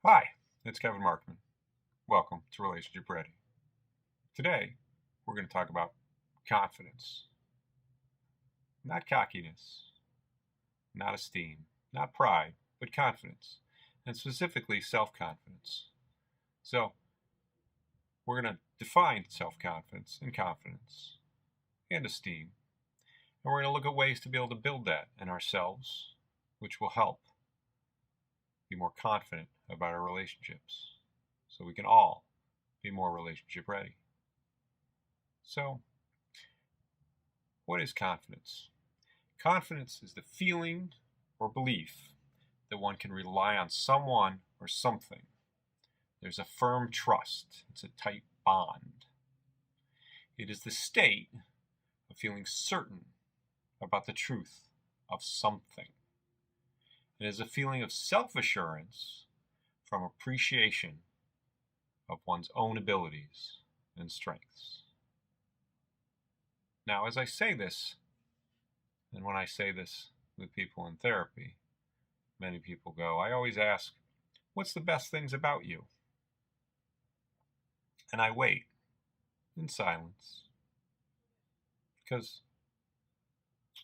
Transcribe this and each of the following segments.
Hi, it's Kevin Markman. Welcome to Relationship Ready. Today, we're going to talk about confidence. Not cockiness, not esteem, not pride, but confidence, and specifically self-confidence. So, we're going to define self-confidence and confidence and esteem, and we're going to look at ways to be able to build that in ourselves, which will help be more confident about our relationships so we can all be more relationship ready. So, what is confidence? Confidence is the feeling or belief that one can rely on someone or something. There's a firm trust. It's a tight bond. It is the state of feeling certain about the truth of something. It is a feeling of self-assurance from appreciation of one's own abilities and strengths. Now, as I say this, and when I say this with people in therapy, many people go, I always ask, what's the best things about you? And I wait in silence. Because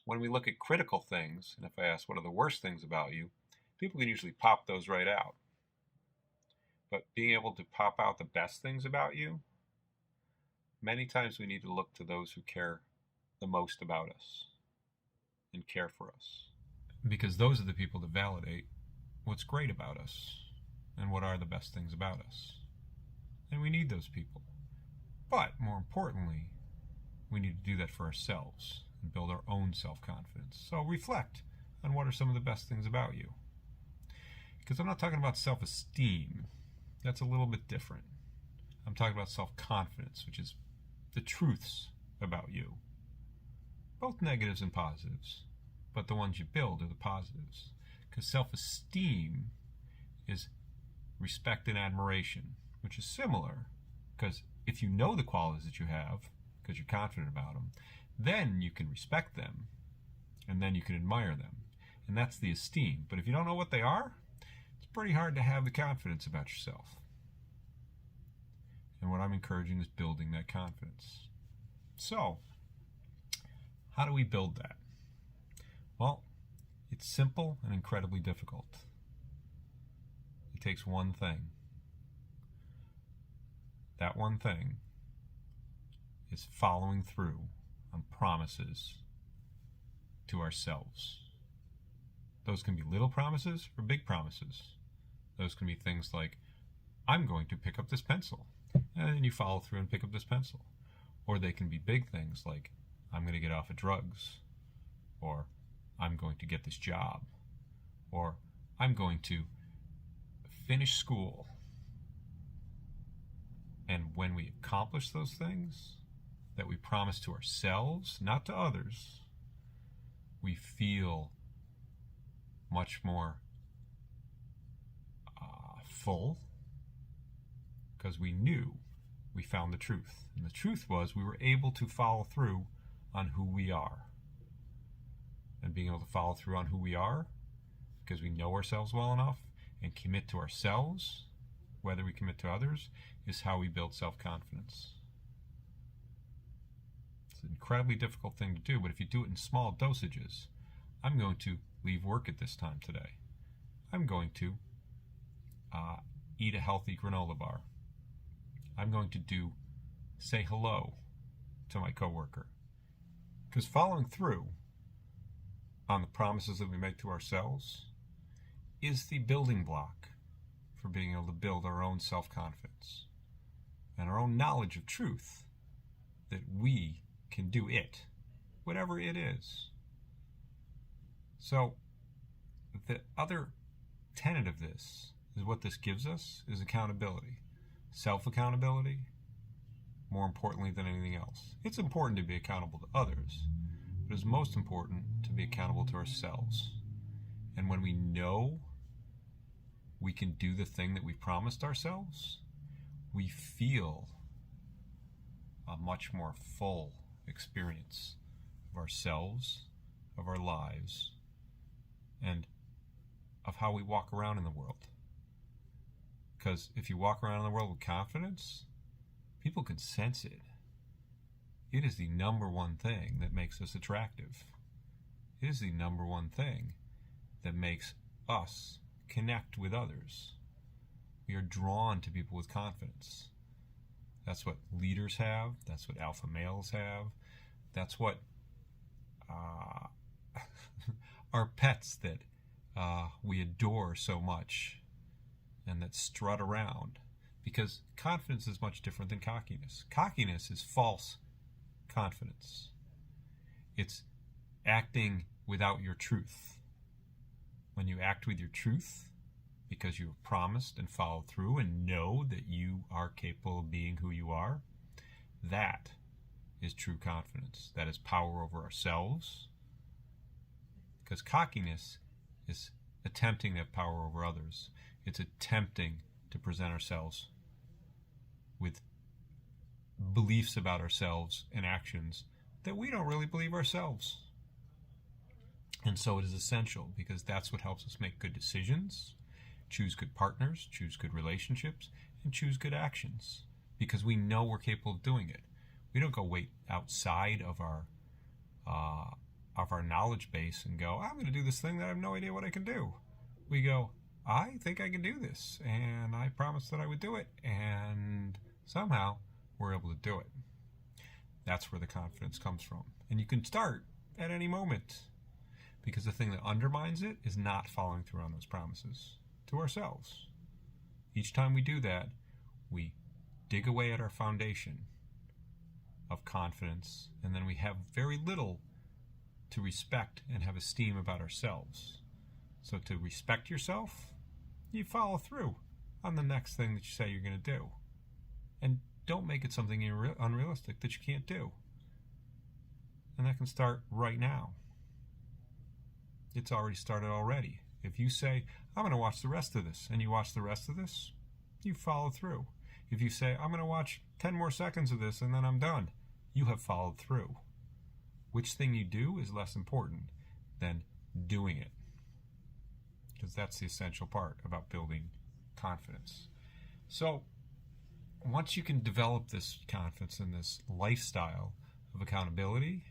when we look at critical things, and if I ask what are the worst things about you, people can usually pop those right out. But being able to pop out the best things about you, many times we need to look to those who care the most about us and care for us. Because those are the people that validate what's great about us and what are the best things about us. And we need those people. But more importantly, we need to do that for ourselves and build our own self-confidence. So reflect on what are some of the best things about you. Because I'm not talking about self-esteem. That's a little bit different. I'm talking about self-confidence, which is the truths about you. Both negatives and positives. But the ones you build are the positives. Because self-esteem is respect and admiration, which is similar. Because if you know the qualities that you have, because you're confident about them, then you can respect them, and then you can admire them. And that's the esteem. But if you don't know what they are, it's pretty hard to have the confidence about yourself. And what I'm encouraging is building that confidence. So, how do we build that? Well, it's simple and incredibly difficult. It takes one thing. That one thing is following through on promises to ourselves. Those can be little promises or big promises. Those can be things like, I'm going to pick up this pencil. And then you follow through and pick up this pencil. Or they can be big things like, I'm going to get off of drugs. Or I'm going to get this job. Or I'm going to finish school. And when we accomplish those things that we promise to ourselves, not to others, we feel much more full because we knew we found the truth. And the truth was we were able to follow through on who we are. And being able to follow through on who we are because we know ourselves well enough and commit to ourselves, whether we commit to others, is how we build self-confidence. It's an incredibly difficult thing to do, but if you do it in small dosages, I'm going to leave work at this time today. I'm going to eat a healthy granola bar. I'm going to say hello to my coworker. Because following through on the promises that we make to ourselves is the building block for being able to build our own self-confidence and our own knowledge of truth that we can do it, whatever it is. So the other tenet of this is what this gives us is accountability. Self-accountability, more importantly than anything else. It's important to be accountable to others, but it's most important to be accountable to ourselves. And when we know we can do the thing that we promised ourselves, we feel a much more full experience of ourselves, of our lives, and of how we walk around in the world. Because if you walk around in the world with confidence, people can sense it. It is the number one thing that makes us attractive. It is the number one thing that makes us connect with others. We are drawn to people with confidence. That's what leaders have. That's what alpha males have. That's what our pets that we adore so much and that strut around. Because confidence is much different than cockiness. Cockiness is false confidence. It's acting without your truth. When you act with your truth, because you have promised and followed through and know that you are capable of being who you are, that is true confidence. That is power over ourselves. Because cockiness is attempting to have power over others. It's attempting to present ourselves with beliefs about ourselves and actions that we don't really believe ourselves. And so it is essential, because that's what helps us make good decisions, choose good partners, choose good relationships, and choose good actions, because we know we're capable of doing it. We don't go wait outside of our knowledge base and go, I'm going to do this thing that I have no idea what I can do. We go, I think I can do this, and I promised that I would do it, and somehow we're able to do it. That's where the confidence comes from. And you can start at any moment, because the thing that undermines it is not following through on those promises to ourselves. Each time we do that, we dig away at our foundation of confidence, and then we have very little to respect and have esteem about ourselves. So to respect yourself, you follow through on the next thing that you say you're going to do. And don't make it something unrealistic that you can't do. And that can start right now. It's already started already. If you say, I'm going to watch the rest of this, and you watch the rest of this, you follow through. If you say, I'm going to watch 10 more seconds of this and then I'm done, you have followed through. Which thing you do is less important than doing it. Because that's the essential part about building confidence. So once you can develop this confidence and this lifestyle of accountability,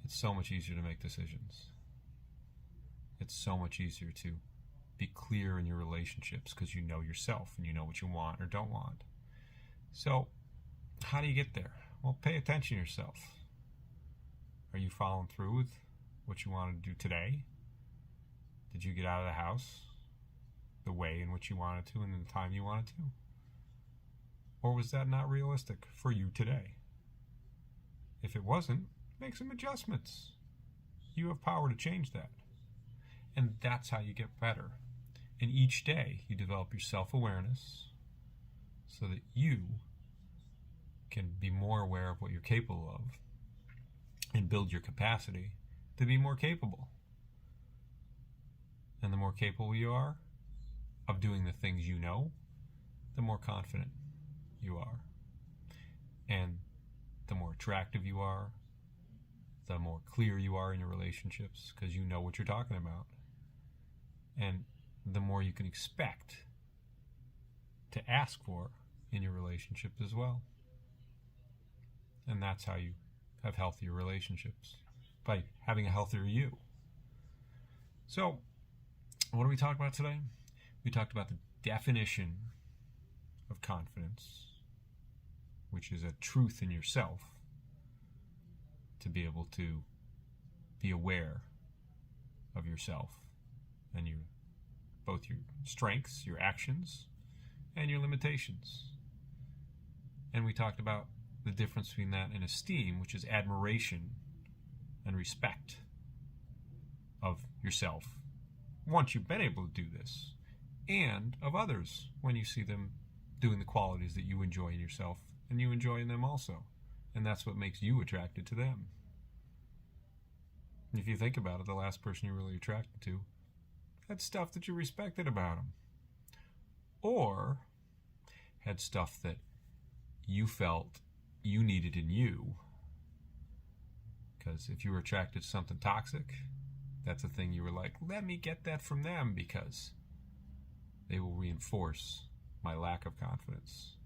it's so much easier to make decisions. It's so much easier to be clear in your relationships, because you know yourself and you know what you want or don't want. So how do you get there? Well, pay attention to yourself. Are you following through with what you wanted to do today? Did you get out of the house the way in which you wanted to and in the time you wanted to? Or was that not realistic for you today? If it wasn't, make some adjustments. You have power to change that. And that's how you get better. And each day you develop your self-awareness so that you can be more aware of what you're capable of and build your capacity to be more capable. And the more capable you are of doing the things you know, the more confident you are. And the more attractive you are, the more clear you are in your relationships, because you know what you're talking about. And the more you can expect to ask for in your relationships as well. And that's how you have healthier relationships, by having a healthier you. So, what did we talk about today? We talked about the definition of confidence, which is a truth in yourself to be able to be aware of yourself and both your strengths, your actions, and your limitations. And we talked about the difference between that and esteem, which is admiration and respect of yourself once you've been able to do this, and of others when you see them doing the qualities that you enjoy in yourself and you enjoy in them also. And that's what makes you attracted to them. If you think about it, the last person you're really attracted to had stuff that you respected about them, or had stuff that you felt you needed in you. Because if you were attracted to something toxic, that's a thing you were like, let me get that from them, because they will reinforce my lack of confidence.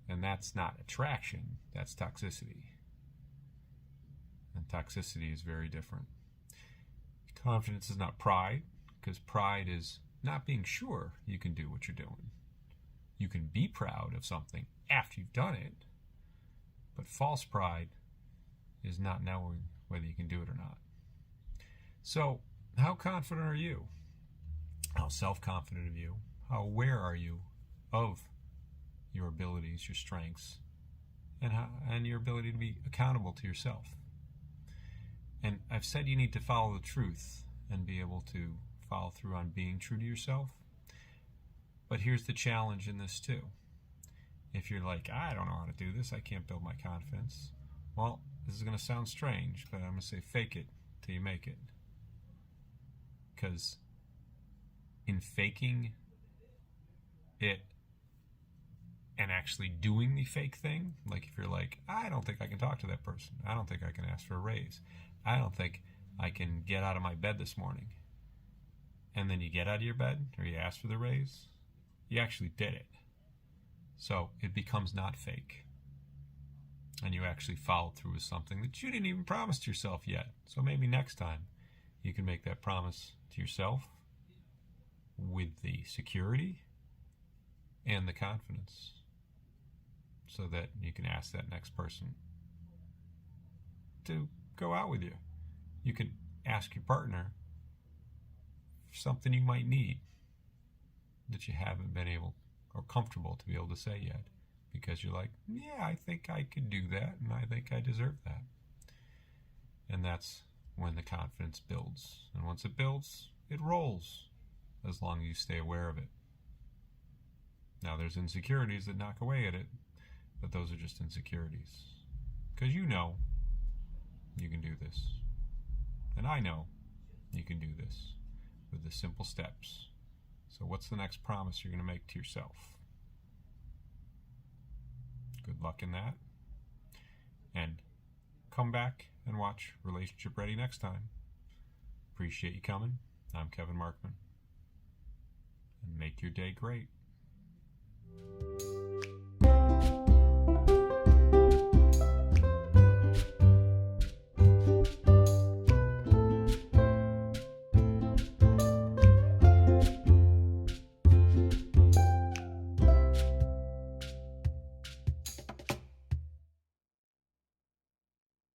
And that's not attraction, that's toxicity. And toxicity is very different. Confidence is not pride, because pride is not being sure you can do what you're doing. You can be proud of something after you've done it, but false pride is not knowing whether you can do it or not. So, how confident are you? How self-confident are you? How aware are you of your abilities, your strengths, and your ability to be accountable to yourself? And I've said you need to follow the truth and be able to follow through on being true to yourself. But here's the challenge in this too. If you're like, I don't know how to do this, I can't build my confidence. Well, this is going to sound strange, but I'm going to say fake it till you make it. Because in faking it and actually doing the fake thing, like if you're like, I don't think I can talk to that person. I don't think I can ask for a raise. I don't think I can get out of my bed this morning. And then you get out of your bed or you ask for the raise, you actually did it. So it becomes not fake. And you actually followed through with something that you didn't even promise to yourself yet. So maybe next time you can make that promise to yourself with the security and the confidence so that you can ask that next person to go out with you. You can ask your partner for something you might need that you haven't been able or comfortable to be able to say yet, because you're like, yeah, I think I could do that, and I think I deserve that. And that's when the confidence builds. And once it builds, it rolls, as long as you stay aware of it. Now, there's insecurities that knock away at it, but those are just insecurities. Because you know you can do this. And I know you can do this with the simple steps. So what's the next promise you're going to make to yourself? Good luck in that. And come back and watch Relationship Ready next time. Appreciate you coming. I'm Kevin Markman. And make your day great.